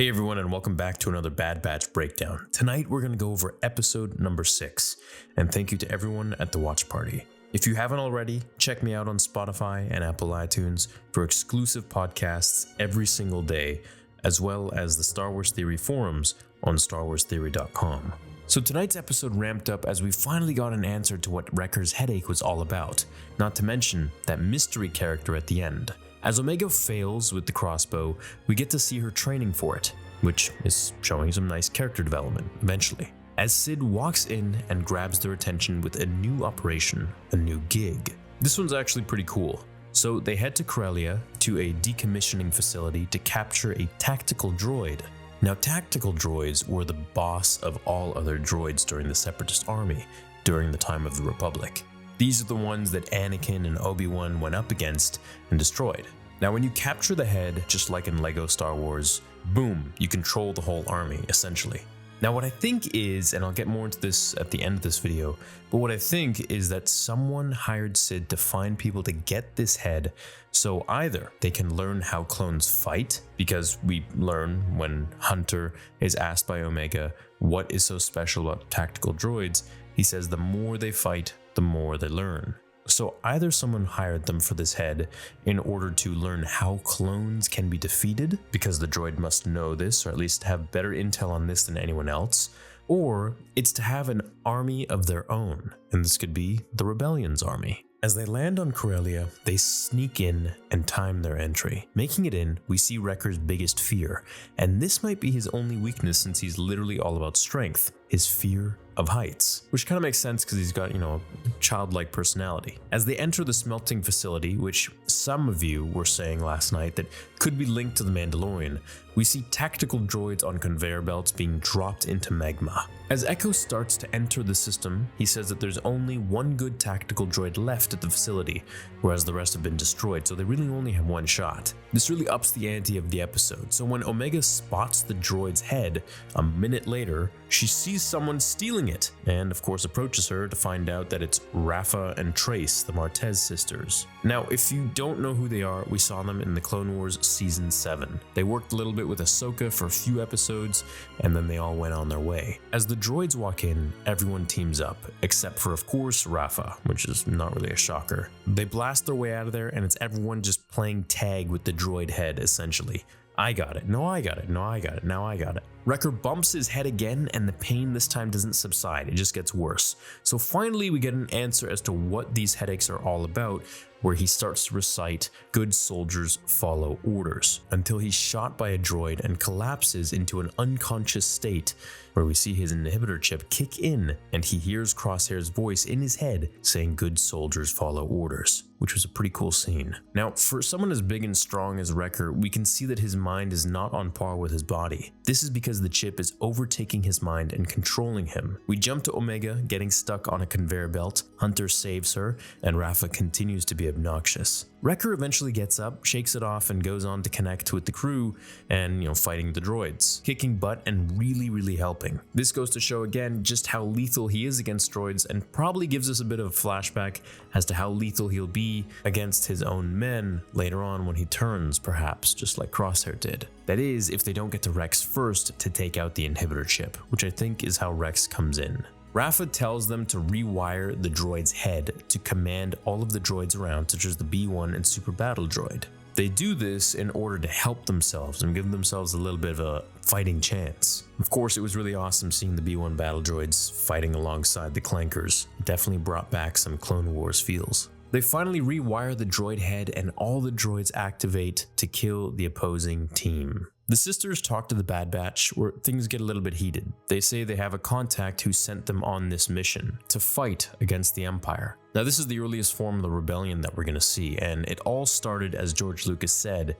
Hey everyone, and welcome back to another Bad Batch breakdown. Tonight we're going to go over episode number 6, and thank you to everyone at the watch party. If you haven't already, check me out on Spotify and Apple iTunes for exclusive podcasts every single day, as well as the Star Wars Theory forums on StarWarsTheory.com. So tonight's episode ramped up as we finally got an answer to what Wrecker's headache was all about, not to mention that mystery character at the end. As Omega fails with the crossbow, we get to see her training for it, which is showing some nice character development eventually. As Sid walks in and grabs their attention with a new operation, a new gig. This one's actually pretty cool. So they head to Corellia to a decommissioning facility to capture a tactical droid. Now, tactical droids were the boss of all other droids during the Separatist army during the time of the Republic. These are the ones that Anakin and Obi-Wan went up against and destroyed. Now, when you capture the head, just like in LEGO Star Wars, boom, you control the whole army, essentially. Now, what I think is, and I'll get more into this at the end of this video, but what I think is that someone hired Sid to find people to get this head, so either they can learn how clones fight, because we learn when Hunter is asked by Omega what is so special about tactical droids, he says the more they fight, the more they learn. So either someone hired them for this head in order to learn how clones can be defeated, because the droid must know this, or at least have better intel on this than anyone else, or it's to have an army of their own, and this could be the Rebellion's army. As they land on Corellia, they sneak in and time their entry. Making it in, we see Wrecker's biggest fear, and this might be his only weakness since he's literally all about strength, his fear of heights, which kind of makes sense because he's got, a childlike personality. As they enter the smelting facility, which some of you were saying last night that could be linked to the Mandalorian, we see tactical droids on conveyor belts being dropped into magma. As Echo starts to enter the system, he says that there's only one good tactical droid left at the facility, whereas the rest have been destroyed, so they really only have one shot. This really ups the ante of the episode, so when Omega spots the droid's head, a minute later, she sees someone stealing it, and of course approaches her to find out that it's Rafa and Trace, the Martez sisters. Now, if you don't know who they are, we saw them in the Clone Wars Season 7. They worked a little bit with Ahsoka for a few episodes, and then they all went on their way. As the droids walk in, everyone teams up, except for, of course, Rafa, which is not really a shocker. They blast their way out of there, and it's everyone just playing tag with the droid head, essentially. I got it, no I got it, no I got it, now I got it. Wrecker bumps his head again, and the pain this time doesn't subside, it just gets worse. So finally we get an answer as to what these headaches are all about, where he starts to recite "Good soldiers follow orders," until he's shot by a droid and collapses into an unconscious state, where we see his inhibitor chip kick in, and he hears Crosshair's voice in his head saying "Good soldiers follow orders," which was a pretty cool scene. Now, for someone as big and strong as Wrecker, we can see that his mind is not on par with his body. This is because the chip is overtaking his mind and controlling him. We jump to Omega getting stuck on a conveyor belt, Hunter saves her, and Rafa continues to be obnoxious. Wrecker eventually gets up, shakes it off, and goes on to connect with the crew and, fighting the droids, kicking butt and really helping. This goes to show again just how lethal he is against droids, and probably gives us a bit of a flashback as to how lethal he'll be against his own men later on when he turns, perhaps, just like Crosshair did. That is, if they don't get to Rex first to take out the inhibitor chip, which I think is how Rex comes in. Rafa tells them to rewire the droid's head to command all of the droids around, such as the B-1 and Super Battle Droid. They do this in order to help themselves and give themselves a little bit of a fighting chance. Of course, it was really awesome seeing the B-1 battle droids fighting alongside the Clankers. It definitely brought back some Clone Wars feels. They finally rewire the droid head and all the droids activate to kill the opposing team. The sisters talk to the Bad Batch where things get a little bit heated. They say they have a contact who sent them on this mission to fight against the Empire. Now, this is the earliest form of the rebellion that we're going to see, and it all started, as George Lucas said,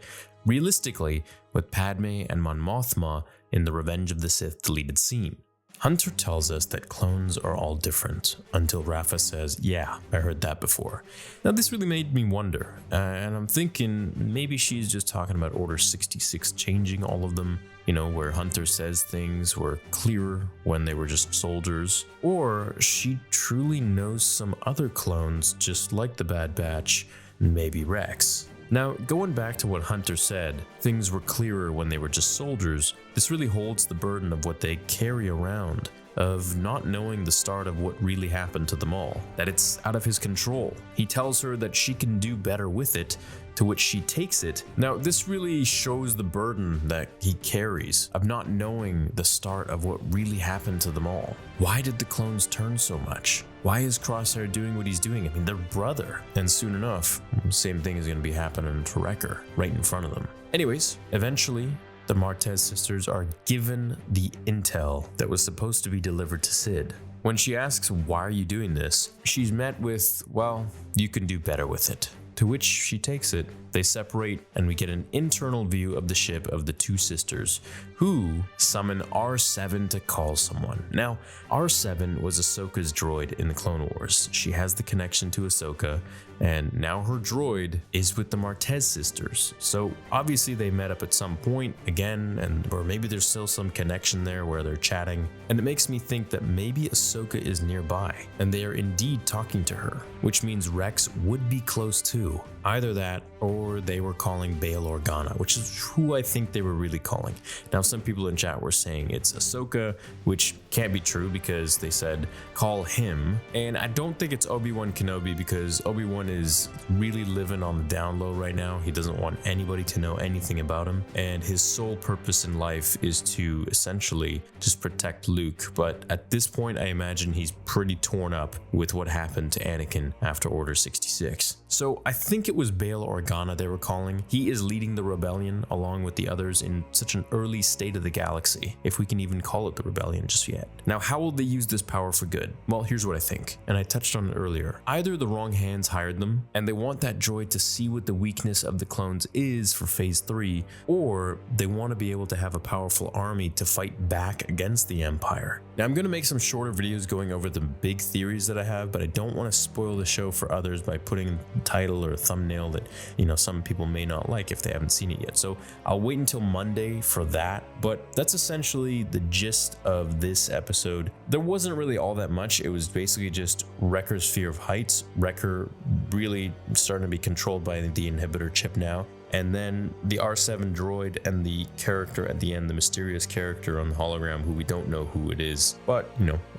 realistically, with Padme and Mon Mothma in the Revenge of the Sith deleted scene. Hunter tells us that clones are all different, until Rafa says, "Yeah, I heard that before." Now, this really made me wonder, and I'm thinking maybe she's just talking about Order 66 changing all of them, where Hunter says things were clearer when they were just soldiers, or she truly knows some other clones just like the Bad Batch, maybe Rex. Now, going back to what Hunter said, things were clearer when they were just soldiers. This really holds the burden of what they carry around, of not knowing the start of what really happened to them all, that it's out of his control. He tells her that she can do better with it, to which she takes it. Now, this really shows the burden that he carries of not knowing the start of what really happened to them all. Why did the clones turn so much? Why is Crosshair doing what he's doing? I mean, they're brother. And soon enough, same thing is going to be happening to Wrecker right in front of them. Anyways, eventually, the Martez sisters are given the intel that was supposed to be delivered to Sid. When she asks, why are you doing this? She's met with, well, you can do better with it. To which she takes it. They separate and we get an internal view of the ship of the two sisters who summon R7 to call someone. Now, R7 was Ahsoka's droid in the Clone Wars. She has the connection to Ahsoka, and now her droid is with the Martez sisters. So obviously they met up at some point again, or maybe there's still some connection there where they're chatting. And it makes me think that maybe Ahsoka is nearby and they are indeed talking to her, which means Rex would be close too. Either that or they were calling Bail Organa, which is who I think they were really calling. Now, some people in chat were saying it's Ahsoka, which can't be true because they said call him. And I don't think it's Obi-Wan Kenobi because Obi-Wan is really living on the down low right now. He doesn't want anybody to know anything about him. And his sole purpose in life is to essentially just protect Luke. But at this point, I imagine he's pretty torn up with what happened to Anakin after Order 66. So I think it was Bail Organa they were calling. He is leading the rebellion along with the others in such an early state of the galaxy, if we can even call it the rebellion just yet. Now, how will they use this power for good? Well, here's what I think, and I touched on it earlier. Either the wrong hands hired them, and they want that droid to see what the weakness of the clones is for Phase 3, or they want to be able to have a powerful army to fight back against the Empire. Now, I'm going to make some shorter videos going over the big theories that I have, but I don't want to spoil the show for others by putting a title or a thumbnail that, some people may not like if they haven't seen it yet. So I'll wait until Monday for that, but that's essentially the gist of this episode. There wasn't really all that much. It was basically just Wrecker's fear of heights, Wrecker really starting to be controlled by the inhibitor chip now, and then the R7 droid and the character at the end, the mysterious character on the hologram who we don't know who it is, but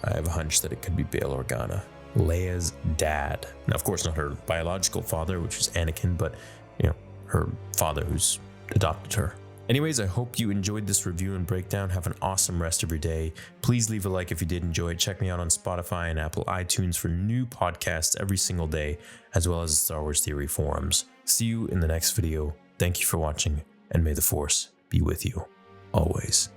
I have a hunch that it could be Bail Organa, Leia's dad. Now, of course, not her biological father, which is Anakin, but her father who's adopted her. Anyways, I hope you enjoyed this review and breakdown. Have an awesome rest of your day. Please leave a like if you did enjoy it. Check me out on Spotify and Apple iTunes for new podcasts every single day, as well as the Star Wars Theory forums. See you in the next video. Thank you for watching, and may the Force be with you always.